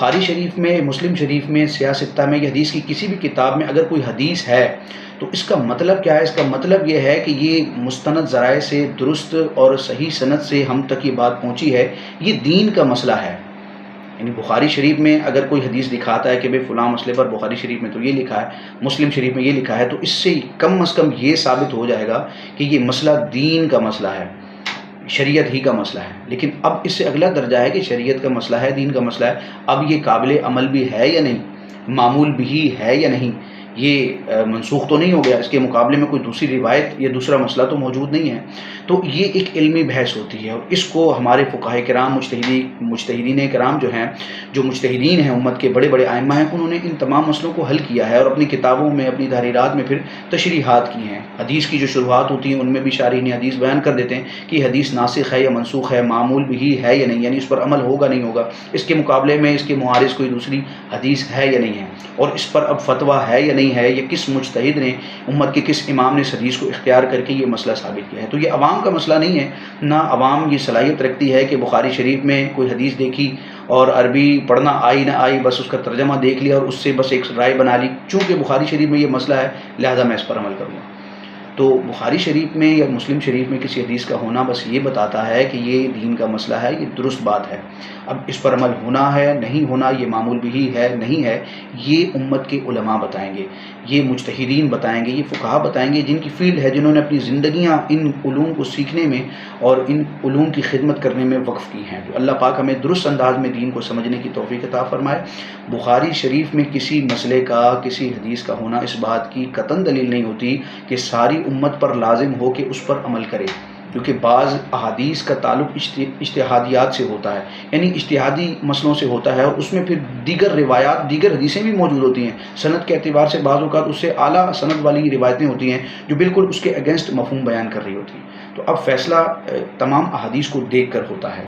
بخاری شریف میں، مسلم شریف میں، سیاستہ میں یا حدیث کی کسی بھی کتاب میں اگر کوئی حدیث ہے تو اس کا مطلب کیا ہے؟ اس کا مطلب یہ ہے کہ یہ مستند ذرائع سے درست اور صحیح سند سے ہم تک یہ بات پہنچی ہے، یہ دین کا مسئلہ ہے۔ یعنی بخاری شریف میں اگر کوئی حدیث دکھاتا ہے کہ بھئی فلاں مسئلے پر بخاری شریف میں تو یہ لکھا ہے، مسلم شریف میں یہ لکھا ہے، تو اس سے کم از کم یہ ثابت ہو جائے گا کہ یہ مسئلہ دین کا مسئلہ ہے، شریعت ہی کا مسئلہ ہے۔ لیکن اب اس سے اگلا درجہ ہے کہ شریعت کا مسئلہ ہے، دین کا مسئلہ ہے، اب یہ قابل عمل بھی ہے یا نہیں، معمول بھی ہے یا نہیں، یہ منسوخ تو نہیں ہو گیا، اس کے مقابلے میں کوئی دوسری روایت یا دوسرا مسئلہ تو موجود نہیں ہے۔ تو یہ ایک علمی بحث ہوتی ہے، اور اس کو ہمارے فقہاء کرام، مجتہدین کرام جو ہیں، جو مجتہدین ہیں، امت کے بڑے بڑے ائمہ ہیں، انہوں نے ان تمام مسئلوں کو حل کیا ہے اور اپنی کتابوں میں، اپنی تحریرات میں پھر تشریحات کی ہیں۔ حدیث کی جو شروحات ہوتی ہیں ان میں بھی شارحین حدیث بیان کر دیتے ہیں کہ یہ حدیث ناسخ ہے یا منسوخ ہے، معمول بھی ہے یا نہیں، یعنی اس پر عمل ہوگا نہیں ہوگا، اس کے مقابلے میں اس کے معارض کوئی دوسری حدیث ہے یا نہیں ہے، اور اس پر اب فتویٰ ہے یا نہیں ہے، یا کس مجتہد نے، امت کے کس امام نے اس حدیث کو اختیار کر کے یہ مسئلہ ثابت کیا ہے۔ تو یہ عوام کا مسئلہ نہیں ہے، نہ عوام یہ صلاحیت رکھتی ہے کہ بخاری شریف میں کوئی حدیث دیکھی اور عربی پڑھنا آئی نہ آئی، بس اس کا ترجمہ دیکھ لیا اور اس سے بس ایک رائے بنا لی، چونکہ بخاری شریف میں یہ مسئلہ ہے لہذا میں اس پر عمل کروں گا۔ تو بخاری شریف میں یا مسلم شریف میں کسی حدیث کا ہونا بس یہ بتاتا ہے کہ یہ دین کا مسئلہ ہے، یہ درست بات ہے۔ اب اس پر عمل ہونا ہے نہیں ہونا، یہ معمول بھی ہے نہیں ہے، یہ امت کے علماء بتائیں گے، یہ مجتہدین بتائیں گے، یہ فقہاء بتائیں گے، جن کی فیلڈ ہے، جنہوں نے اپنی زندگیاں ان علوم کو سیکھنے میں اور ان علوم کی خدمت کرنے میں وقف کی ہیں۔ تو اللہ پاک ہمیں درست انداز میں دین کو سمجھنے کی توفیق عطا فرمائے۔ بخاری شریف میں کسی مسئلے کا، کسی حدیث کا ہونا اس بات کی قطعاً دلیل نہیں ہوتی کہ ساری امت پر لازم ہو کہ اس پر عمل کرے، کیونکہ بعض احادیث کا تعلق اجتہادیات سے ہوتا ہے، یعنی اجتہادی مسئلوں سے ہوتا ہے، اور اس میں پھر دیگر روایات، دیگر حدیثیں بھی موجود ہوتی ہیں، سند کے اعتبار سے بعض اوقات اس سے اعلیٰ سند والی روایتیں ہوتی ہیں جو بالکل اس کے اگینسٹ مفہوم بیان کر رہی ہوتی ہیں۔ تو اب فیصلہ تمام احادیث کو دیکھ کر ہوتا ہے۔